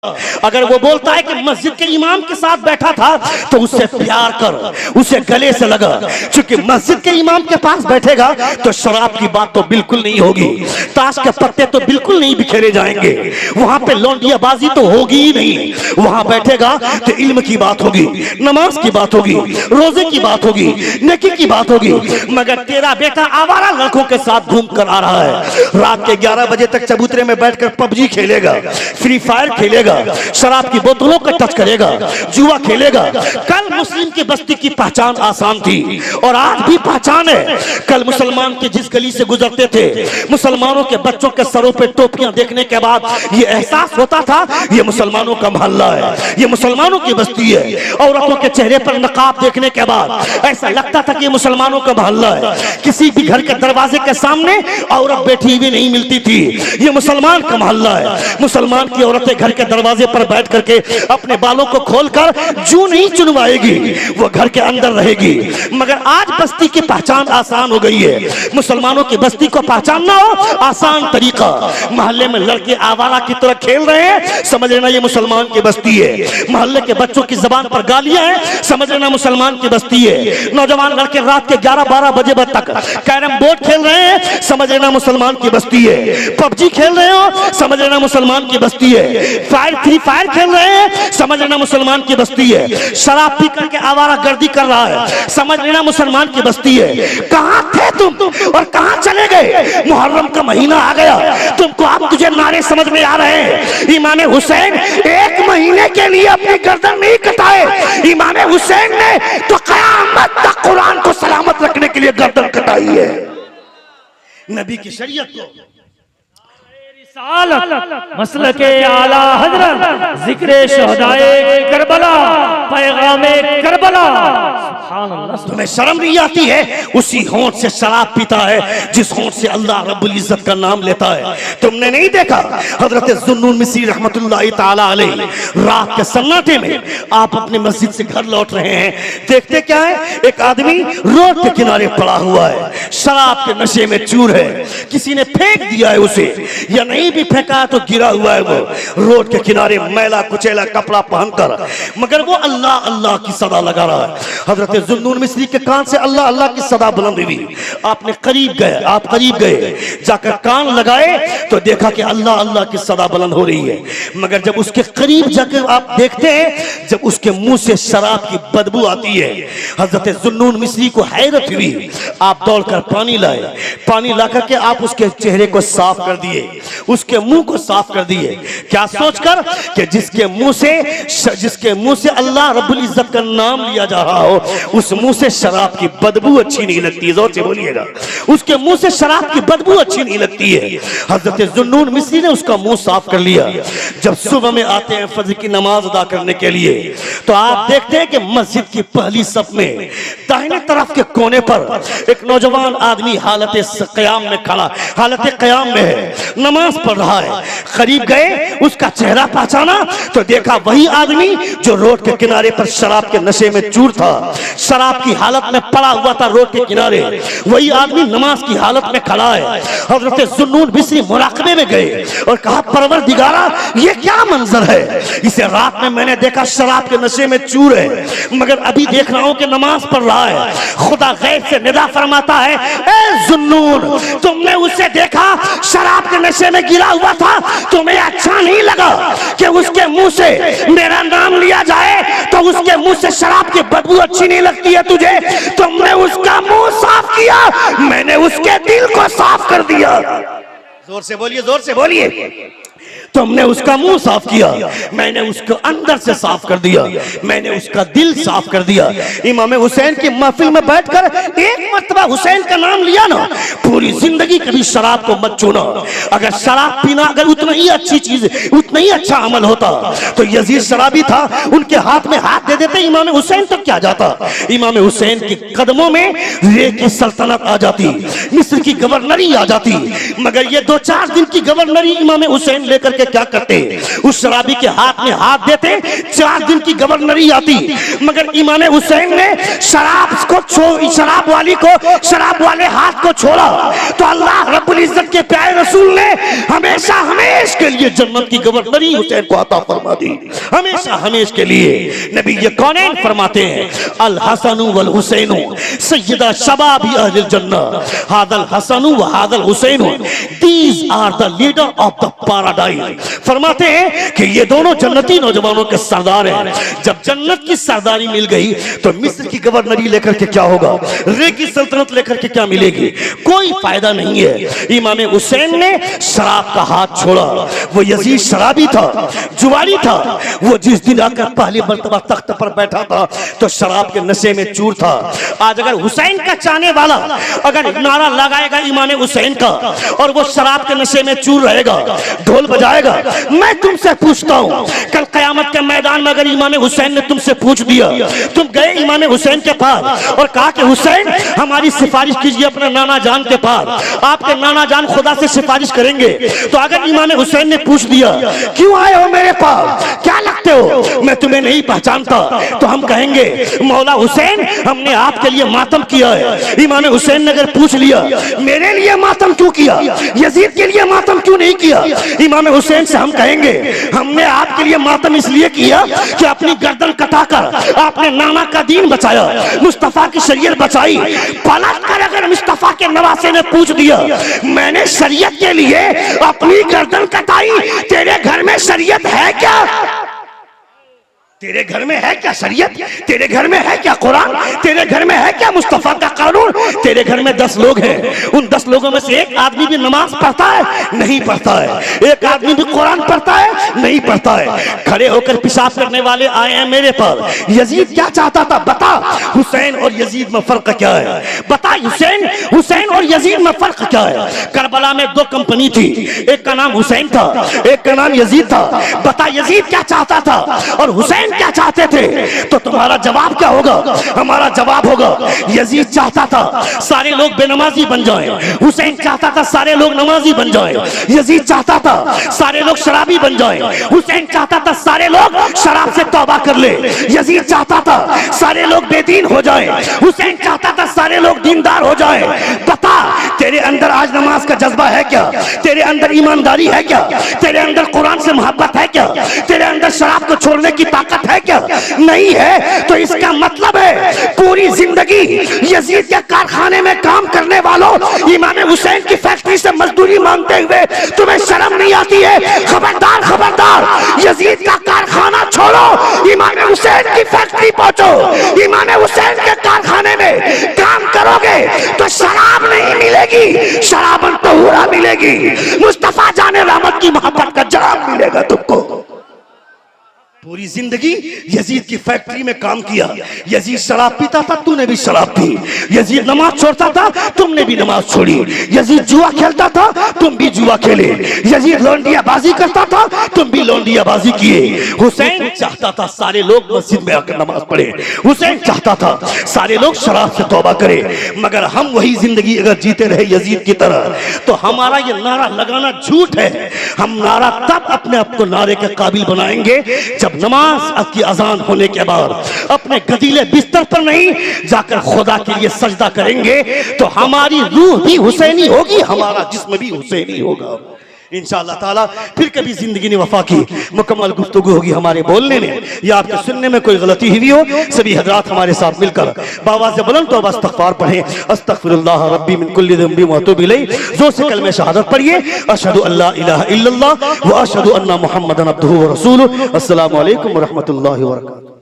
अगर वो बोलता है कि मस्जिद के इमाम के साथ बैठा था तो उससे प्यार कर, उसे गले से लगा, क्योंकि मस्जिद के इमाम के पास बैठेगा तो शराब की बात तो बिल्कुल नहीं होगी, ताश के पत्ते तो बिल्कुल नहीं बिखेरे जाएंगे, वहां पे लौंडियाबाजी तो होगी ही नहीं। वहां बैठेगा तो इल्म की बात होगी, नमाज की बात होगी, रोजे की बात होगी, नेकी की बात होगी। मगर तेरा बेटा आवारा लड़कों के साथ घूम कर आ रहा है, रात के 11 बजे तक चबूतरे में बैठकर पबजी खेलेगा, फ्री फायर खेलेगा, शराब की बोतलों का टच करेगा, जुआ खेलेगा। कल मुस्लिम की बस्ती की पहचान आसान थी और आज भी पहचान है। कल मुसलमान के जिस गली से गुजरते थे, मुसलमानों के बच्चों के सरों पे टोपियां देखने के बाद ये एहसास होता था ये मुसलमानों का मोहल्ला है, ये मुसलमानों की बस्ती है। औरतों के चेहरे पर नकाब देखने के बाद ऐसा लगता था कि ये मुसलमानों का मोहल्ला है। किसी भी घर के दरवाजे के सामने औरत बैठी हुई नहीं मिलती थी, ये मुसलमान का मोहल्ला है। मुसलमान की औरतें घर के दरवाजे पर बैठ करके अपने बालों को खोलकर जू नहीं चुनवाएगी, वो घर के अंदर रहेगी। मगर आज बस्ती की पहचान आसान हो गई है। मुसलमानों की बस्ती को पहचानना हो आसान तरीका, मोहल्ले में लड़के आवारा की तरह खेल रहे हैं, समझ लेना ये मुसलमान की बस्ती है। मोहल्ले के बच्चों की जबान पर गालियां हैं, समझ लेना मुसलमान की बस्ती है। नौजवान लड़के रात के 11-12 बजे तक कैरम बोर्ड खेल रहे हैं, समझ लेना मुसलमान की बस्ती है। पबजी खेल रहे हो, समझ लेना मुसलमान की बस्ती है। फ्री फायर खेल रहे हैं, समझ लेना मुसलमान की बस्ती है। शराब पी करके आवारा गर्दी कर रहा है, समझ लेना मुसलमान की बस्ती है। कहां थे तुम और कहां चले गए? मुहर्रम का महीना आ गया, तुमको अब तुझे नारे समझ में आ रहे हैं। इमाम हुसैन 1 महीने के लिए अपनी गर्दन नहीं कटाए, इमाम हुसैन ने तो क़यामत तक कुरान को सलामत रखने के लिए गर्दन कटाई है। नबी की शरीयत को मसल के आला हजरत जिक्र शहदाए करबला पैगामे करबला। तुम्हें शर्म नहीं आती है? उसी होंठ से शराब पीता है जिस होंठ से अल्लाह रब्बुल इज्जत का नाम लेता है। तुमने नहीं देखा हजरत ज़ुन्नून मिस्री रहमतुल्लाहि ताला अलैह रात के सन्नाटे में आप अपनी मस्जिद से घर लौट रहे हैं, देखते क्या है? एक आदमी रोड के किनारे पड़ा हुआ है, शराब के नशे में चूर है, किसी ने फेंक दिया है उसे, या नहीं भी फेंका तो गिरा हुआ है वो रोड के किनारे मैला कुचैला कपड़ा पहनकर, मगर वो अल्लाह अल्लाह की सदा लगा रहा है। हजरत ज़ुन्नून मिस्री के कान से अल्लाह अल्लाह की सदा बुलंद हुई। आपने करीब गए, आप करीब गए, जाकर कान लगाए तो देखा कि अल्लाह अल्लाह की सदा बुलंद हो रही है। मगर जब उसके करीब जाकर आप देखते हैं, जब उसके मुंह से शराब की बदबू आती है, हजरत ज़ुन्नून मिस्री को हैरत हुई। आप दौड़कर पानी लाए, पानी ला करके आप उसके चेहरे को साफ कर दिए, उसके मुंह को साफ कर दिए। क्या सोचकर कि जिसके मुंह से अल्लाह रब्बुल इज्जत का नाम लिया जा रहा हो, उस मुंह से शराब की बदबू अच्छी नहीं लगती। जोर से बोलिएगा, उसके मुंह से शराब की बदबू अच्छी नहीं लगती है। हजरत ज़ुन्नून मिस्री ने उसका मुंह साफ कर लिया। जब सुबह में आते हैं फजर की नमाज अदा करने के लिए, तो आप देखते हैं कि मस्जिद की पहली सफ में दाहिने तरफ के कोने पर एक नौजवान आदमी हालत क़याम में खड़ा, हालत क़याम में है, नमाज पढ़ रहा है। करीब गए, उसका चेहरा पहचाना तो देखा वही आदमी जो रोड के किनारे पर शराब के नशे में चूर था, शराब की हालत में पड़ा हुआ था रोड के किनारे, वही आदमी नमाज की हालत में खड़ा है। हजरत ज़ुन्नून मिस्री मुराकबे में गए और कहा, परवरदिगारा ये क्या मंजर है? इसे रात में मैंने देखा शराब के नशे में चूर है, मगर अभी देख रहा हूं कि नमाज पढ़ रहा है। खुदा गैब से निदा फरमाता है, ए ज़ुन्नून, तुमने उसे देखा शराब के नशे में गिरा हुआ था, तुम्हें अच्छा नहीं लगा कि उसके मुंह से मेरा नाम लिया जाए, तो उसके मुंह से शराब की बदबू अच्छी नहीं लगती है तुझे? तुमने उसका मुंह साफ किया, मैंने उसके दिल को साफ कर दिया। जोर से बोलिए, जोर से बोलिए। तुमने उसका मुंह साफ किया, मैंने उसको अंदर से साफ कर दिया, मैंने उसका दिल साफ कर दिया। इमाम हुसैन की महफिल में बैठकर एक मर्तबा हुसैन का नाम लिया ना, पूरी जिंदगी कभी शराब को मत छूना। अगर शराब पीना अगर उतना ही अच्छी चीज, उतना ही अच्छा अमल होता तो यजीद शराबी था, उनके हाथ में हाथ दे देते, इमाम हुसैन तक क्या जाता? इमाम हुसैन के कदमों में रे की सल्तनत आ जाती, मिस्र की गवर्नरी आ जाती। मगर ये 2-4 दिन की गवर्नरी इमाम हुसैन लेकर के क्या करते, उस शराबी के हाथ में हाथ देते, 4 दिन की गवर्नरी आती। मगर इमाम हुसैन ने शराब वाले हाथ को छोड़ा तो अल्लाह रब्बुल इज्जत के प्यारे रसूल ने हमेशा हमेशा के लिए जन्नत की गवर्नरी हुसैन को अता फरमा दी, हमेशा हमेशा के लिए। नबी ये कौनैन फरमाते हैं, अल हसन वल हुसैन सय्यदा शबाबी अहलिल जन्नह, हादल हसन व हादल Hussain, these are the leader of the paradise. फरमाते हैं कि ये दोनों जन्नती नौजवानों के सरदार हैं। जब जन्नत की सरदारी मिल गई तो मिस्र की गवर्नरी लेकर के क्या होगा, रे की सल्तनत लेकर के क्या मिलेगी, कोई फायदा नहीं है। इमाम हुसैन ने शराब का हाथ छोड़ा। वो यजीद शराबी था, जुआरी था। वो जिस दिन आकर पहली मर्तबा तख्त पर बैठा था तो शराब के नशे में चूर था। आज अगर हुसैन का चाहने वाला अगर नारा लगाएगा इमाम हुसैन का और वो शराब के नशे में चूर रहेगा, ढोल बजाएगा, मैं तुमसे पूछता हूं, कल कयामत के मैदान में अगर इमाम हुसैन ने तुमसे पूछ दिया, तुम गए इमाम हुसैन के पास और कहा कि हुसैन हमारी सिफारिश कीजिए अपने नाना जान के पास, आपके नाना जान खुदा से सिफारिश करेंगे। तो अगर इमाम हुसैन ने पूछ दिया क्यों आए हो मेरे पास, क्या लगते हो, मैं तुम्हें नहीं पहचानता, तो हम कहेंगे मौला हुसैन हमने आपके लिए मातम किया है। इमाम हुसैन ने अगर पूछ लिया मेरे लिए मातम क्यों किया, यजीद के लिए मातम क्यों नहीं किया, इमाम हुसैन से हम कहेंगे हमने आपके लिए मातम इसलिए किया कि अपनी गर्दन कटाकर आपने नाना का दीन बचाया, मुस्तफा की शरीयत बचाई। पलट कर अगर मुस्तफा के नवासे ने पूछ दिया मैंने शरीयत के लिए अपनी गर्दन कटाई, तेरे घर में शरीयत है क्या, तेरे घर में है क्या शरीयत, तेरे घर में है क्या कुरान, तेरे घर में है क्या मुस्तफा का कानून, तेरे घर में 10 लोग हैं, उन 10 लोगों में से एक आदमी भी नमाज पढ़ता है, नहीं पढ़ता है, एक आदमी भी कुरान पढ़ता है, नहीं पढ़ता है। खड़े होकर पेशाब करने वाले आए हैं मेरे पर, यजीद क्या चाहता था बता, हुसैन और यजीद में फर्क क्या है, बता हुसैन और यजीद में फर्क क्या है। करबला में 2 कंपनी थी, एक का नाम हुसैन था, एक का नाम यजीद था, बता यजीद क्या चाहता था और हुसैन क्या चाहते थे, तो तुम्हारा जवाब क्या होगा, हमारा जवाब होगा यजीद चाहता था सारे लोग बेनमाजी बन जाएं, हुसैन चाहता था सारे लोग नमाजी बन जाएं, यजीद चाहता था सारे लोग शराबी बन जाएं, हुसैन चाहता था सारे लोग शराब से तौबा कर ले, यजीद चाहता था सारे लोग बेदीन हो जाएं, हुसैन चाहता था सारे लोग दीनदार हो जाएं। बता तेरे अंदर आज नमाज का जज्बा है क्या, तेरे अंदर ईमानदारी है क्या, तेरे अंदर कुरान से मोहब्बत है क्या, तेरे अंदर शराब को छोड़ने की ताकत है क्या, नहीं है तो इसका मतलब है पूरी जिंदगी यजीद के कारखाने में काम करने वालों, इमाम हुसैन की फैक्ट्री से मजदूरी मांगते हुए तुम्हें शर्म नहीं आती है। खबरदार खबरदार, यजीद का कारखाना छोड़ो, इमाम हुसैन की फैक्ट्री पहुंचो, इमाम हुसैन के कारखाने में काम करोगे तो शराब नहीं मिलेगी, शराबन तहुरा मिलेगी, मुस्तफा जाने रहमत की मोहब्बत का जवाब मिलेगा तुमको। पूरी जिंदगी यजीद की फैक्ट्री में काम किया, यजीद शराब पीता था, तूने भी शराब पी, यजीद नमाज छोड़ता था, तुमने भी नमाज छोड़ी, यजीद जुआ खेलता था, तुम भी जुआ खेले, यजीद लौंडियाबाजी करता था, तुम भी लौंडियाबाजी किए। हुसैन चाहता था सारे लोग मस्जिद में आकर नमाज पढ़े, हुसैन चाहता था सारे लोग शराब से तौबा करें। मगर हम वही जिंदगी अगर जीते रहे यजीद की तरह तो हमारा ये नारा लगाना झूठ है। हम नारा तब अपने आप को नारे के काबिल बनाएंगे जब नमाज की अजान होने के बाद अपने गदीले बिस्तर पर नहीं जाकर खुदा के लिए सजदा करेंगे तो हमारी रूह भी हुसैनी होगी, हमारा जिस्म भी हुसैनी होगा इंशाअल्लाह ताला। फिर कभी जिंदगी ने वफा की मुकम्मल गुफ्तगू होगी हमारे बोलने में या आपके सुनने में कोई गलती हुई हो, सभी हजरात हमारे साथ मिलकर बाबा से बुलंद तौबा इस्तग़फ़ार पढ़ें, अस्तग़फ़िरुल्लाह रब्बी मिन कुल्लि ज़ंबि व अतूबु इलैह, जोर से कलमे शहादत पढ़िए, अशहदु अल्ला इलाहा इल्लल्लाह व अशहदु अन्ना मुहम्मदन अब्दुहु व रसूलुहु। अस्सलामु अलैकुम व रहमतुल्लाहि व बरकातुहू।